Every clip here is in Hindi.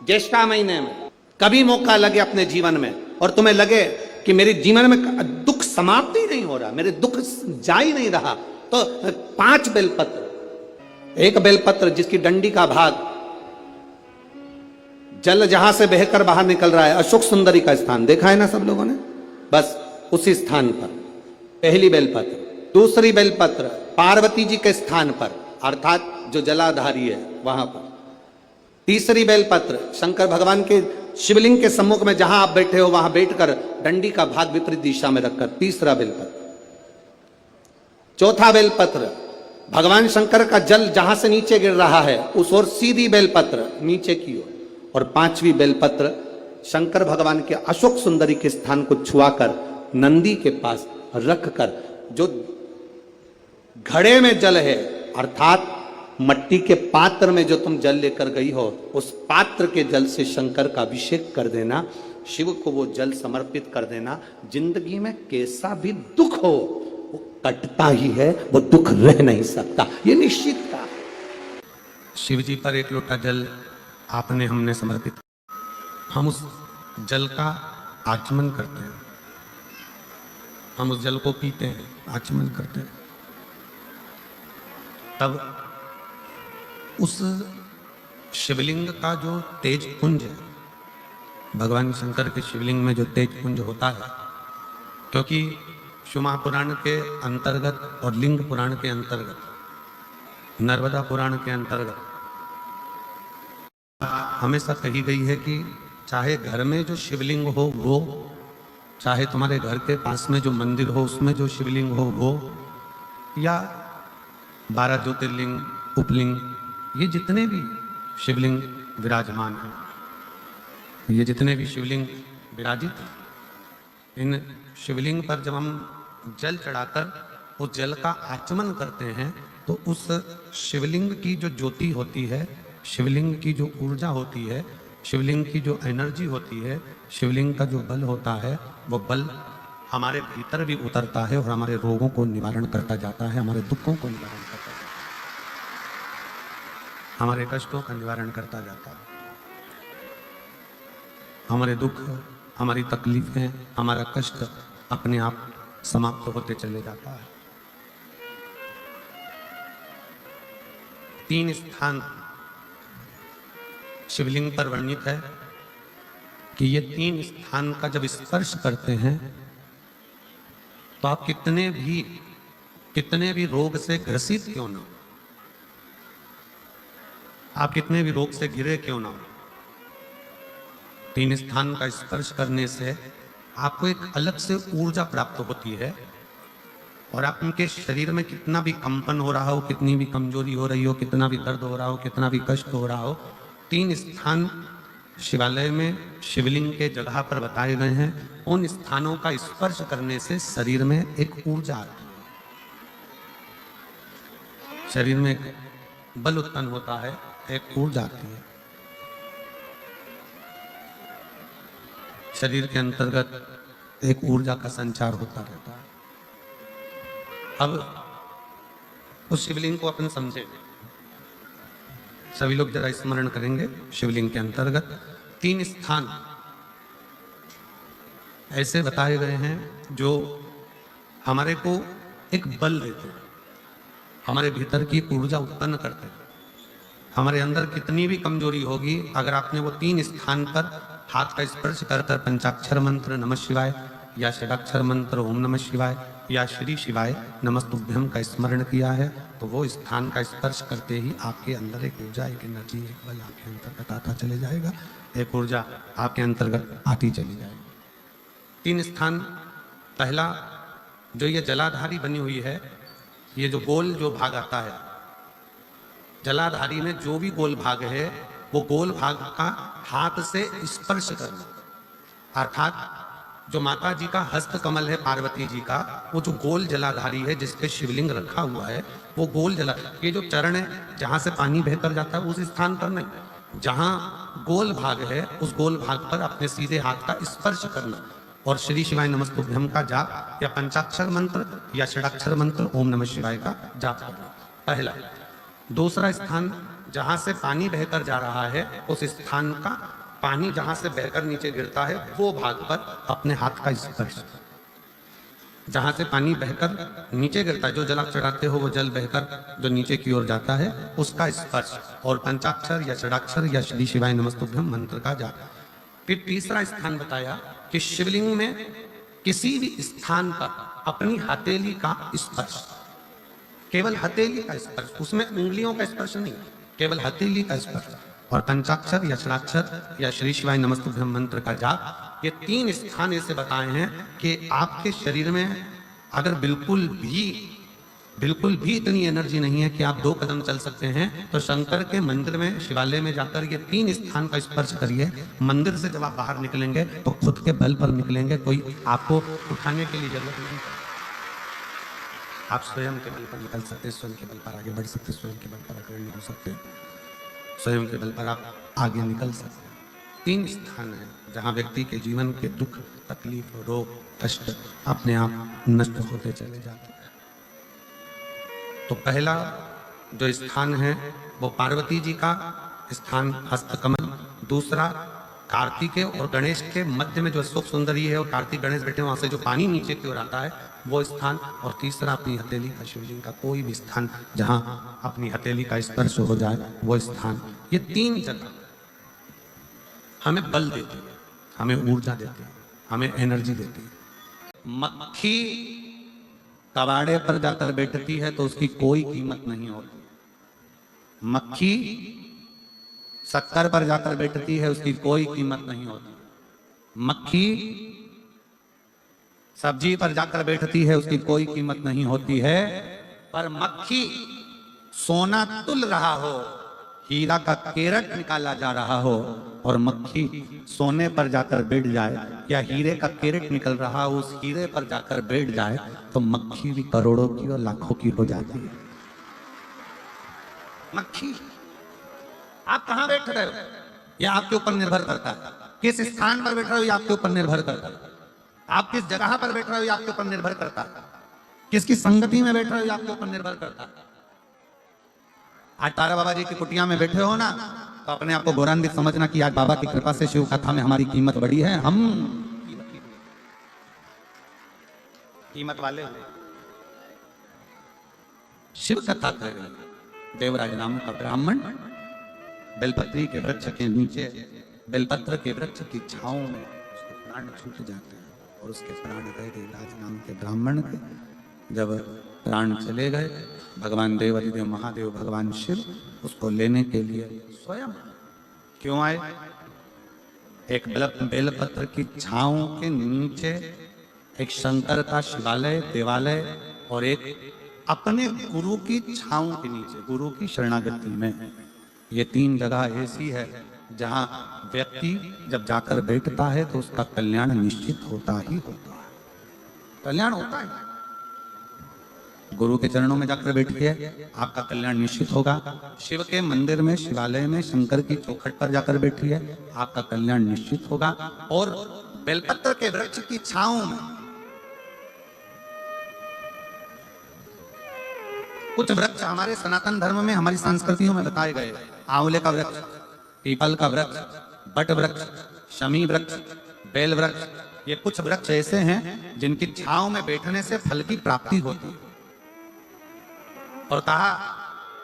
ज्येष्ठा महीने में कभी मौका लगे अपने जीवन में और तुम्हें लगे कि मेरे जीवन में दुख समाप्त ही नहीं हो रहा, मेरे दुख जा ही नहीं रहा, तो 5 बेलपत्र, एक बेलपत्र जिसकी डंडी का भाग जल जहां से बहकर बाहर निकल रहा है, अशोक सुंदरी का स्थान देखा है ना सब लोगों ने, बस उसी स्थान पर पहली बेलपत्र। दूसरी बेलपत्र पार्वती जी के स्थान पर, अर्थात जो जलाधारी है वहां पर। तीसरी बेलपत्र शंकर भगवान के शिवलिंग के सम्मुख में जहां आप बैठे हो वहां बैठकर डंडी का भाग विपरीत दिशा में रखकर, तीसरा बेलपत्र। चौथा बेलपत्र भगवान शंकर का जल जहां से नीचे गिर रहा है उस ओर सीधी बेलपत्र नीचे की ओर। और 5वीं बेलपत्र शंकर भगवान के अशोक सुंदरी के स्थान को छुआकर नंदी के पास रखकर, जो घड़े में जल है अर्थात मट्टी के पात्र में जो तुम जल लेकर गई हो उस पात्र के जल से शंकर का अभिषेक कर देना, शिव को वो जल समर्पित कर देना। जिंदगी में कैसा भी दुख हो वो कटता ही है, वो दुख रह नहीं सकता, ये निश्चित था। शिव जी पर एक लोटा जल आपने हमने समर्पित, हम उस जल का आचमन करते हैं, हम उस जल को पीते हैं, आचमन करते हैं, तब उस शिवलिंग का जो तेज पुंज है, भगवान शंकर के शिवलिंग में जो तेज पुंज होता है, क्योंकि शिव महापुराण के अंतर्गत और लिंग पुराण के अंतर्गत, नर्मदा पुराण के अंतर्गत हमेशा कही गई है कि चाहे घर में जो शिवलिंग हो वो, चाहे तुम्हारे घर के पास में जो मंदिर हो उसमें जो शिवलिंग हो वो, या 12 ज्योतिर्लिंग, उपलिंग, ये जितने भी शिवलिंग विराजमान हैं, ये जितने भी शिवलिंग विराजित हैं, इन शिवलिंग पर जब हम जल चढ़ाकर उस जल का आचमन करते हैं तो उस शिवलिंग की जो ज्योति होती है, शिवलिंग की जो ऊर्जा होती है, शिवलिंग की जो एनर्जी होती है, शिवलिंग का जो बल होता है, वो बल हमारे भीतर भी उतरता है और हमारे रोगों को निवारण करता जाता है, हमारे दुखों को निवारण करता है, हमारे कष्टों का निवारण करता जाता है। हमारे दुख, हमारी तकलीफें, हमारा कष्ट अपने आप समाप्त होते चले जाता है। 3 स्थान शिवलिंग पर वर्णित है कि ये 3 स्थान का जब स्पर्श करते हैं तो आप कितने भी रोग से ग्रसित क्यों ना हो, आप कितने भी रोग से घिरे क्यों ना हो, 3 स्थान का स्पर्श करने से आपको एक अलग से ऊर्जा प्राप्त होती है और आपके शरीर में कितना भी कंपन हो रहा हो, कितनी भी कमजोरी हो रही हो, कितना भी दर्द हो रहा हो, कितना भी कष्ट हो रहा हो, 3 स्थान शिवालय में शिवलिंग के जगह पर बताए गए हैं। उन स्थानों का स्पर्श करने से शरीर में एक ऊर्जा आती है, शरीर में एक बल उत्पन्न होता है, एक ऊर्जा आती है, शरीर के अंतर्गत एक ऊर्जा का संचार होता रहता है। अब उस शिवलिंग को अपन समझे, सभी लोग जरा स्मरण करेंगे। शिवलिंग के अंतर्गत 3 स्थान ऐसे बताए गए हैं जो हमारे को एक बल देते हैं, हमारे भीतर की ऊर्जा उत्पन्न करते हैं। हमारे अंदर कितनी भी कमजोरी होगी, अगर आपने वो 3 स्थान पर हाथ का स्पर्श कर कर पंचाक्षर मंत्र नमः शिवाय या षडाक्षर मंत्र ओम नमः शिवाय या श्री शिवाय नमस्तुभ्यम का स्मरण किया है तो वो स्थान का स्पर्श करते ही आपके अंदर एक ऊर्जा, एक एनर्जी, एक बल आपके अंतर्गत आता चले जाएगा, एक ऊर्जा आपके अंतर्गत आती चली जाएगी। 3 स्थान, पहला जो ये जलाधारी बनी हुई है, ये जो गोल जो भाग आता है, जलाधारी में जो भी गोल भाग है वो गोल भाग का हाथ से स्पर्श करना, अर्थात जो माता जी का हस्त कमल है पार्वती जी का, वो जो गोल जलाधारी है जिसपे शिवलिंग रखा हुआ है, वो गोल जला, ये जो चरण है जहां से पानी बहकर जाता है उस स्थान पर नहीं, जहां गोल भाग है उस गोल भाग पर अपने सीधे हाथ का स्पर्श करना और श्री शिवाय नमस्तुभ्यम का जाप या पंचाक्षर मंत्र या षडाक्षर मंत्र ओम नमः शिवाय का जाप करना, पहला। दूसरा स्थान जहां से पानी बहकर जा रहा है उस स्थान का पानी जहां से बहकर नीचे गिरता है वो भाग पर अपने हाथ का स्पर्श। जहां से पानी बहकर नीचे गिरता है, जो जल आप चढ़ाते हो वो जल बहकर जो नीचे की ओर जाता है उसका स्पर्श, और पंचाक्षर या षडाक्षर या श्री शिवाय नमस्तुभ्यम मंत्र का जाप। फिर तीसरा स्थान बताया कि शिवलिंग में किसी भी स्थान पर अपनी हथेली का स्पर्श, केवल हथेली का स्पर्श, उसमें उंगलियों का स्पर्श नहीं, केवल हथेली का स्पर्श, और पंचाक्षर या षडाक्षर या श्री शिवाय नमस्तुभ्यम मंत्र का जाप। ये 3 स्थान ऐसे बताए हैं कि आपके शरीर में अगर बिल्कुल भी इतनी एनर्जी नहीं है कि आप 2 कदम चल सकते हैं, तो शंकर के मंदिर में, शिवालय में जाकर ये 3 स्थान का स्पर्श करिए। मंदिर से जब आप बाहर निकलेंगे तो खुद के बल पर निकलेंगे, कोई आपको उठाने के लिए जरूरत नहीं। आप स्वयं के बल पर निकल सकते, स्वयं के बल पर आगे बढ़ सकते, स्वयं के बल पर अग्रणी हो सकते, स्वयं के बल पर आप आगे निकल सकते। 3 स्थान है जहाँ व्यक्ति के जीवन के दुख, तकलीफ, रोग, कष्ट अपने आप नष्ट होते चले जाते हैं। तो पहला जो स्थान है वो पार्वती जी का स्थान हस्तकमल, दूसरा कार्तिकेय और गणेश के मध्य में जो अशोक सुंदरी है और कार्तिक गणेश बैठे वहां से जो पानी नीचे की ओर आता है वो स्थान, और तीसरा अपनी हथेली का शिवलिंग का कोई भी स्थान जहां अपनी हथेली का स्पर्श हो जाए वो स्थान। ये 3 जगह हमें बल देती है, हमें ऊर्जा देती है, हमें एनर्जी देती है। मक्खी कबाड़े पर जाकर बैठती है तो उसकी कोई कीमत नहीं होती। मक्खी शक्कर पर जाकर बैठती है, उसकी कोई कीमत नहीं होती। मक्खी सब्जी पर जाकर बैठती है, उसकी कोई कीमत नहीं होती है। पर मक्खी सोना तुल रहा हो, हीरा का केरट निकाला जा रहा हो, और मक्खी सोने पर जाकर बैठ जाए या हीरे का केरट निकल रहा हो उस हीरे पर जाकर बैठ जाए तो मक्खी भी करोड़ों की और लाखों की हो जाती है। मक्खी आप कहां बैठ रहे हो यह आपके ऊपर निर्भर करता है, किस स्थान पर बैठ रहे हो यह आपके ऊपर निर्भर करता है, आप किस जगह पर बैठ रहे हो यह आपके ऊपर निर्भर करता है, किसकी संगति में बैठ रहे हो यह आपके ऊपर निर्भर करता है। आज तारा बाबा जी की कुटिया में बैठे हो ना, तो अपने आप को गौरवान्वित समझना कि आज बाबा की कृपा से शिव कथा में हमारी कीमत बढ़ी है, हम कीमत वाले हो। शिव कथा कर रहे हैं। देवराज नाम का ब्राह्मण बेलपत्री के वृक्ष के नीचे, बेलपत्र के वृक्ष की छांव में उसके प्राण छूट जाते हैं, और उसके प्राण गए देवराज नाम के ब्राह्मण के। जब प्राण चले गए, भगवान देव अधिदेव महादेव भगवान शिव उसको लेने के लिए स्वयं क्यों आए? एक बेलपत्र की छांव के नीचे एक शंकर का शिवालय, देवालय, और एक अपने गुरु की छांव के नीचे, गुरु की शरणागति में। ये 3 जगह ऐसी है जहां व्यक्ति जब जाकर बैठता है तो उसका कल्याण निश्चित होता ही होता है, कल्याण होता है। गुरु के चरणों में जाकर बैठिए, आपका कल्याण निश्चित होगा। शिव के मंदिर में, शिवालय में, शंकर की चौखट पर जाकर बैठिए, आपका कल्याण निश्चित होगा। और बेलपत्र के वृक्ष की छांव में कुछ वृक्ष हमारे सनातन धर्म में, हमारी संस्कृतियों में बताए गए। आंवले का वृक्ष, पीपल का वृक्ष, बट वृक्ष, शमी वृक्ष, बेल वृक्ष, ये कुछ वृक्ष ऐसे हैं जिनकी छांव में बैठने से फल की प्राप्ति होती है। और कहा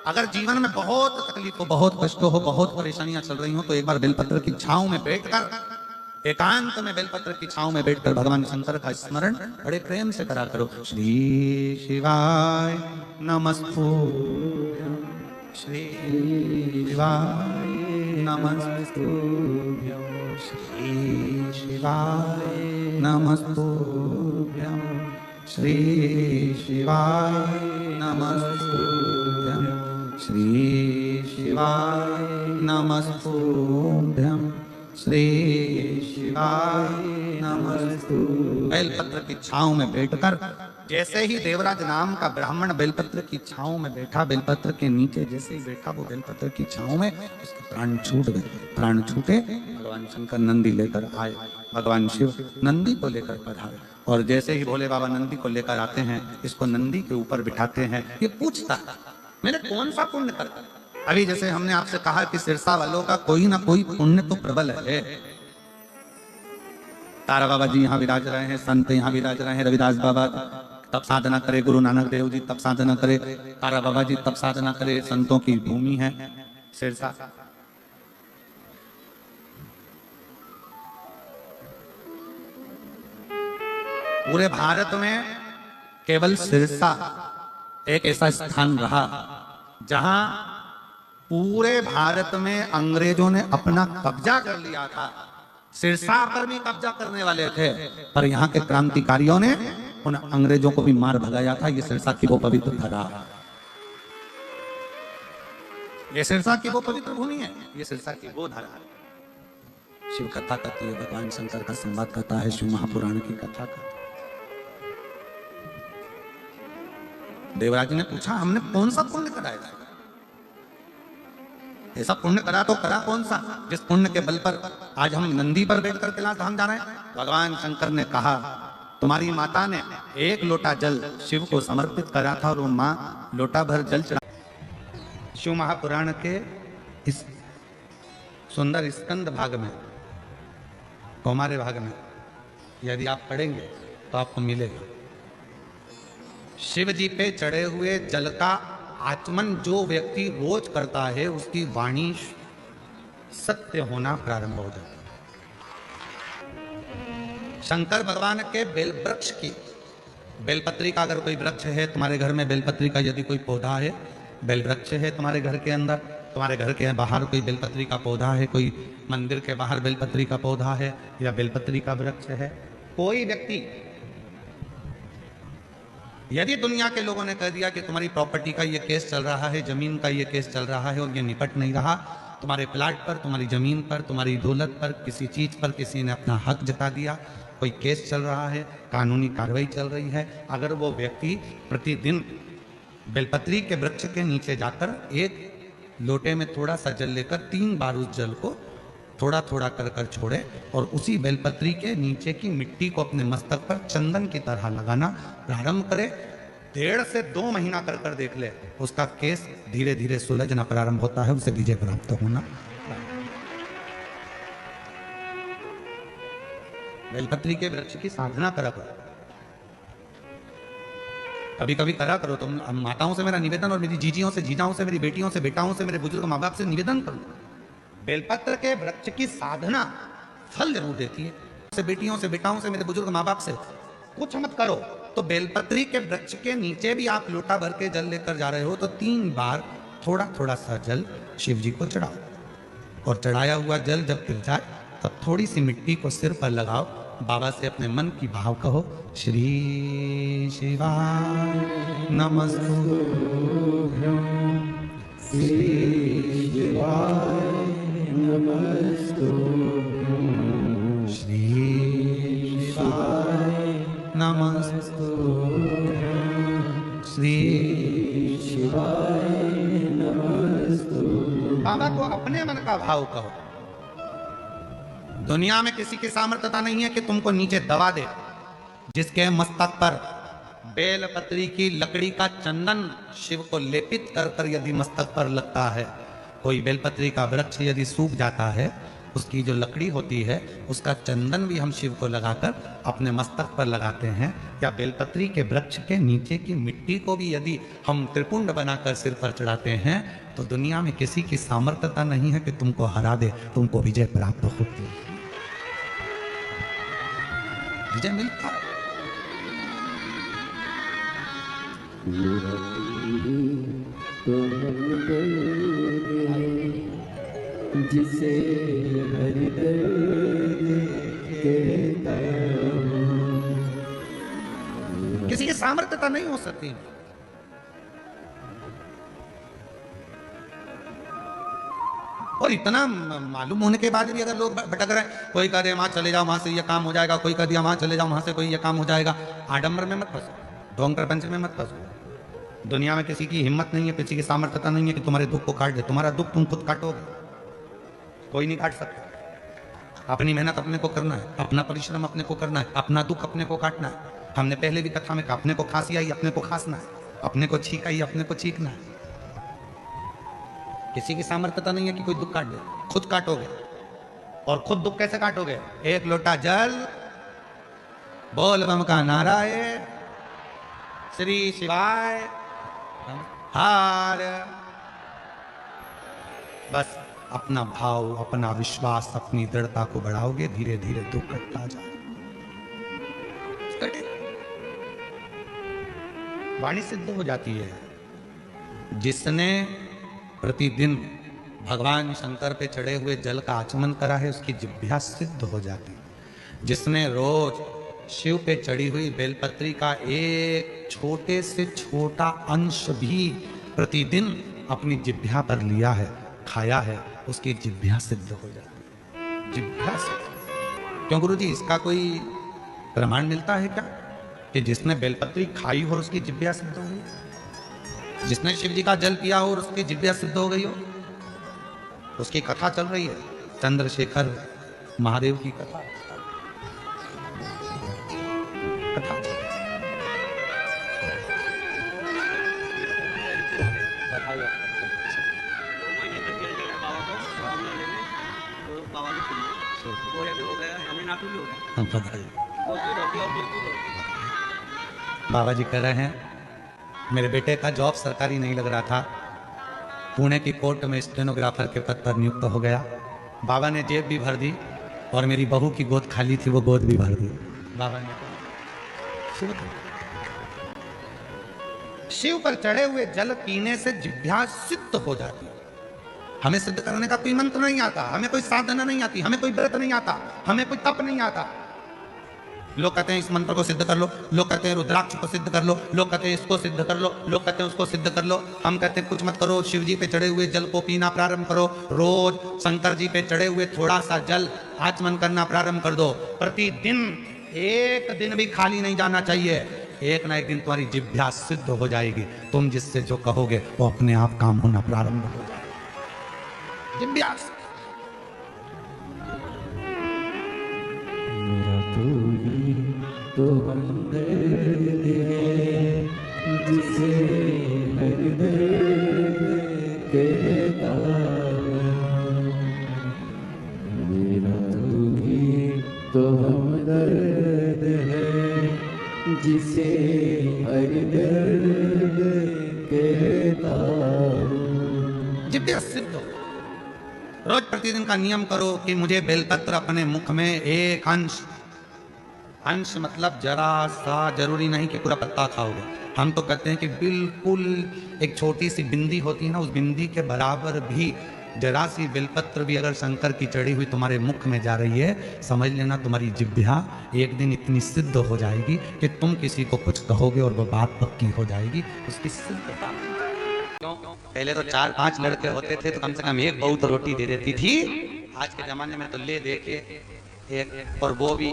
अगर जीवन में बहुत तकलीफ हो, बहुत कष्ट हो, बहुत परेशानियां चल रही हो, तो एक बार बेलपत्र की छांव में बैठकर, एकांत में बेलपत्र की छांव में बैठकर भगवान शंकर का स्मरण बड़े प्रेम से करा करो। श्री शिवाय नमस्तुभ्यं, श्री शिवाय नमस्तुभ्यं, श्री शिवाय नमस्तुभ्यं, श्री शिवाय नमस्तुभ्यं, श्री शिवाय नमस्तुभ्यं, श्री शिवाय नमस्तुभ्यं। बेलपत्र की छांव में बैठकर जैसे ही देवराज नाम का ब्राह्मण बेलपत्र की छांव में बैठा, बेलपत्र के नीचे जैसे ही बैठा वो बेलपत्र की छांव में, उसके प्राण छूट गए। प्राण छूटे, भगवान शंकर नंदी लेकर आए, भगवान शिव नंदी को लेकर पधारे। और जैसे ही भोले बाबा नंदी को लेकर आते हैं, इसको नंदी के ऊपर बिठाते हैं। ये पूछता है मैंने कौन सा पुण्य करा, अभी जैसे हमने आपसे कहा कि सिरसा वालों का कोई ना कोई पुण्य तो प्रबल है। तारा बाबा जी यहाँ विराज रहे हैं, संत यहाँ विराज रहे हैं, रविदास बाबा तब साधना करे, गुरु नानक देव जी तब साधना करे, तारा बाबा जी तब साधना करे, संतों की भूमि है सिरसा। पूरे भारत में केवल सिरसा एक ऐसा स्थान रहा जहां पूरे भारत में अंग्रेजों ने अपना कब्जा कर लिया था। सिरसा पर भी कब्जा करने वाले थे, पर यहाँ के क्रांतिकारियों ने उन अंग्रेजों को भी मार भगाया था। ये सिरसा की वो पवित्र धरा, ये सिरसा की वो पवित्र भूमि है, ये सिरसा की वो धरा। शिव कथा कहती है, भगवान शंकर का संवाद करता है, शिव महापुराण की कथा का। देवराज ने पूछा, हमने कौन सा पुण्य कराया था? ऐसा पुण्य करा तो करा कौन सा जिस पुण्य के बल पर आज हम नंदी पर बैठकर कैलाश धाम जा रहे हैं? भगवान शंकर ने कहा, तुम्हारी माता ने एक लोटा जल शिव को समर्पित करा था और वो माँ लोटा भर जल चढ़ा। शिव महापुराण के इस सुंदर स्कंद भाग में, कौमार्य भाग में यदि आप पढ़ेंगे तो आपको मिलेगा, शिव जी पे चढ़े हुए जल का आचमन जो व्यक्ति रोज करता है उसकी वाणी सत्य होना प्रारंभ हो जाता है। शंकर भगवान के बेल वृक्ष की, बेलपत्री का अगर कोई वृक्ष है तुम्हारे घर में, बेलपत्री का यदि कोई पौधा है, बेल वृक्ष है तुम्हारे घर के अंदर, तुम्हारे घर के बाहर कोई बेलपत्री का पौधा है, कोई मंदिर के बाहर बेलपत्री का पौधा है या बेलपत्री का वृक्ष है, कोई व्यक्ति यदि दुनिया के लोगों ने कह दिया कि तुम्हारी प्रॉपर्टी का ये केस चल रहा है, जमीन का ये केस चल रहा है और ये निपट नहीं रहा, तुम्हारे प्लाट पर, तुम्हारी जमीन पर, तुम्हारी दौलत पर, किसी चीज पर किसी ने अपना हक जता दिया, कोई केस चल रहा है, कानूनी कार्रवाई चल रही है, अगर वो व्यक्ति प्रतिदिन बेलपत्री के वृक्ष के नीचे जाकर एक लोटे में थोड़ा सा जल लेकर 3 बार उस जल को थोड़ा थोड़ा कर कर छोड़े और उसी बेलपत्री के नीचे की मिट्टी को अपने मस्तक पर चंदन की तरह लगाना प्रारंभ करे, 1.5 से 2 महीना कर कर देख ले, उसका केस धीरे धीरे सुलझना प्रारंभ होता है, उसे विजय प्राप्त होना। बेलपत्री के वृक्ष की साधना करा करो, कभी कभी करा करो। तुम माताओं से मेरा निवेदन और मेरी जीजियों से, जीजाओं से, मेरी बेटियों से, बेटाओं से, मेरे बुजुर्ग माँ बाप से निवेदन करो, बेलपत्र के वृक्ष की साधना फल जरूर देती है। से बेटियों से, बेटाओं से, मेरे बुजुर्ग माँ बाप से कुछ मत करो तो बेलपत्री के वृक्ष के नीचे भी आप लोटा भर के जल लेकर जा रहे हो तो 3 बार थोड़ा थोड़ा सा जल शिव जी को चढ़ाओ और चढ़ाया हुआ जल जब गिर जाए तब थोड़ी सी मिट्टी को सिर पर लगाओ, बाबा से अपने मन की भाव कहो, श्री शिवाय नमस्तुभ्यं, श्री शिवाय नमस्तुभ्यं, श्री शिवाय नमस्तुभ्यं, श्री शिवाय नमस्तुभ्यं। बाबा को अपने मन का भाव कहो। दुनिया में किसी की सामर्थ्यता नहीं है कि तुमको नीचे दबा दे। जिसके मस्तक पर बेलपत्री की लकड़ी का चंदन शिव को लेपित कर कर यदि मस्तक पर लगता है, कोई बेलपत्री का वृक्ष यदि सूख जाता है, उसकी जो लकड़ी होती है उसका चंदन भी हम शिव को लगाकर अपने मस्तक पर लगाते हैं, या बेलपत्री के वृक्ष के नीचे की मिट्टी को भी यदि हम त्रिपुंड बनाकर सिर पर चढ़ाते हैं तो दुनिया में किसी की सामर्थ्यता नहीं है कि तुमको हरा दे, तुमको विजय प्राप्त होती है, विजय मिलता है। जिसे हरि किसी की सामर्थ्यता नहीं हो सकती। और इतना मालूम होने के बाद भी अगर लोग भटक रहे हैं, कोई कह रहे वहां चले जाओ वहां से ये काम हो जाएगा, कोई कह दिया वहां चले जाओ वहां से कोई ये काम हो जाएगा, आडंबर में मत फंसो, ढोंग प्रपंच में मत फंसो। दुनिया में किसी की हिम्मत नहीं है, किसी की सामर्थ्यता नहीं है कि तुम्हारे दुख को काट दे। तुम्हारा दुख तुम खुद काटोगे, कोई नहीं काट सकता। अपनी मेहनत अपने को करना है, अपना परिश्रम अपने को करना है, अपना दुख अपने को काटना है। हमने पहले भी कथा में कहा, अपने को खांसी आई अपने को खांसना है, अपने को छींक आई अपने को छींकना है। किसी की सामर्थ्यता नहीं है कि कोई दुख काट दे, खुद काटोगे। और खुद दुख कैसे काटोगे? एक लोटा जल, बोल बम का नारा है, श्री शिवाय हार। बस अपना भाव, अपना विश्वास, अपनी दृढ़ता को बढ़ाओगे, धीरे धीरे दुख कटता जाए। वाणी सिद्ध हो जाती है। जिसने प्रतिदिन भगवान शंकर पे चढ़े हुए जल का आचमन करा है, उसकी जिह्वा सिद्ध हो जाती है। जिसने रोज शिव पे चढ़ी हुई बेलपत्री का एक छोटे से छोटा अंश भी प्रतिदिन अपनी जिह्वा पर लिया है, खाया है, उसकी जिह्वा सिद्ध हो जाती है। जिह्वा सिद्ध। क्यों गुरु जी, इसका कोई प्रमाण मिलता है क्या कि जिसने बेलपत्री खाई हो उसकी जिह्वा सिद्ध हो गई? जिसने शिव जी का जल पिया हो और उसकी जिह्वा सिद्ध हो गई हो? उसकी कथा चल रही है, चंद्रशेखर महादेव की कथा। बाबा जी कह रहे हैं, मेरे बेटे का जॉब सरकारी नहीं लग रहा था, पुणे की कोर्ट में स्टेनोग्राफर के पद पर नियुक्त हो गया। बाबा ने जेब भी भर दी और मेरी बहू की गोद खाली थी, वो गोद भी भर दी। बाबा ने शिव पर चढ़े हुए जल पीने से जिह्वा सिद्ध हो जाती है। हमें सिद्ध करने का कोई मंत्र नहीं आता, हमें कोई साधना नहीं आती, हमें कोई व्रत नहीं आता, हमें कोई तप नहीं आता। लोग कहते हैं इस मंत्र को सिद्ध कर लो, लोग कहते हैं रुद्राक्ष को सिद्ध कर लो, लोग कहते हैं इसको सिद्ध कर लो, लोग कहते हैं उसको सिद्ध कर लो। हम कहते हैं कुछ मत करो, शिव जी पे चढ़े हुए जल को पीना प्रारंभ करो। रोज शंकर जी पे चढ़े हुए थोड़ा सा जल आचमन करना प्रारंभ कर दो। प्रतिदिन एक दिन भी खाली नहीं जाना चाहिए। एक ना एक दिन तुम्हारी जिह्वा सिद्ध हो जाएगी। तुम जिससे जो कहोगे वो अपने आप काम होना प्रारंभ हो जाएगा। जिह्वा मेरा तू ही तो हमदर्द है, जिसे हर दर्द कहता हूं। मेरा तू ही तो हमदर्द है, जिसे हर दर्द कहता हूं। जिह्वा सिद्ध हो। रोज प्रतिदिन का नियम करो कि मुझे बेलपत्र अपने मुख में एक अंश मतलब जरा सा, जरूरी नहीं कि पूरा पत्ता खाओगे। हम तो कहते हैं कि बिल्कुल एक छोटी सी बिंदी होती है ना, उस बिंदी के बराबर भी जरा सी बेलपत्र भी अगर शंकर की चढ़ी हुई तुम्हारे मुख में जा रही है, समझ लेना तुम्हारी जिह्वा एक दिन इतनी सिद्ध हो जाएगी कि तुम किसी को कुछ कहोगे और वो बात पक्की हो जाएगी। उसकी सिद्धता। पहले तो 4-5 लड़के होते थे तो कम से कम एक बहू तो रोटी दे देती थी। आज के जमाने में तो ले दे के एक, और वो भी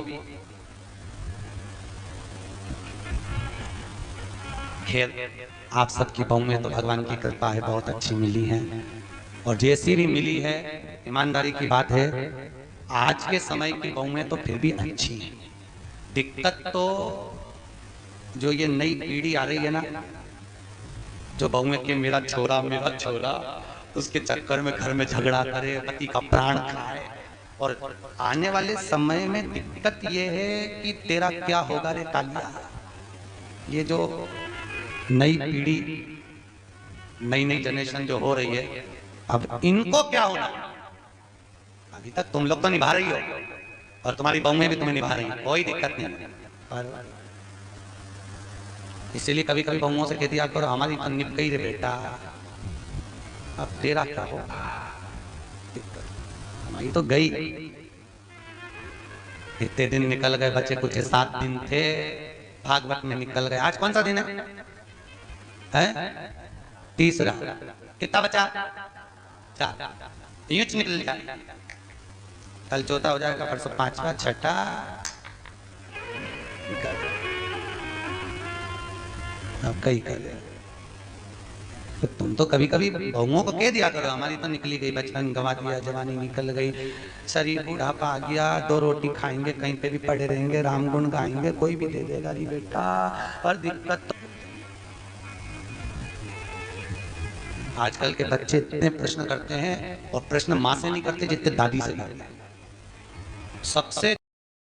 खैर आप सबकी बहू में तो भगवान की कृपा है, बहुत अच्छी मिली है। और जैसी भी मिली है, ईमानदारी की बात है, आज के समय की बहू में तो फिर भी अच्छी है। दिक्कत तो जो ये नई पीढ़ी आ रही है ना, जो बहू के मेरा छोरा, उसके चक्कर में घर में झगड़ा करे, पति का प्राण खाए। और आने वाले समय में दिक्कत ये है कि तेरा क्या होगा रे कालिया। ये जो नई पीढ़ी, नई जनरेशन जो हो रही है, अब इनको क्या होना। अभी तक तुम लोग तो निभा रही हो और तुम्हारी बहू भी तुम्हें निभा रही है, कोई दिक्कत नहीं। पर इसीलिए कभी कभी बहुओं से कहती करो हमारी तो निप गई रे बेटा, अब तेरा क्या हो। हमारी तो गई। इतने दिन निकल गए, बच्चे कुछ 7 दिन थे, भागवत में निकल गए। आज कौन सा दिन है? तीसरा। कितना बचा? 4। यूं निकल जाए, कल चौथा हो जाएगा, परसों 5वां, 6ठा। अब कई कर तो तुम तो कभी कभी बहुओं को कह दिया करो हमारी तो निकली गई, बचपन गंवा दिया, जवानी निकल गई, शरीर बुढ़ापा आ गया, 2 रोटी खाएंगे, कहीं पे भी पड़े रहेंगे, राम गुण गाएंगे, कोई भी दे देगा री बेटा। पर दिक्कत तो आजकल के बच्चे इतने प्रश्न करते हैं और प्रश्न माँ से नहीं करते जितने दादी से करते हैं। सबसे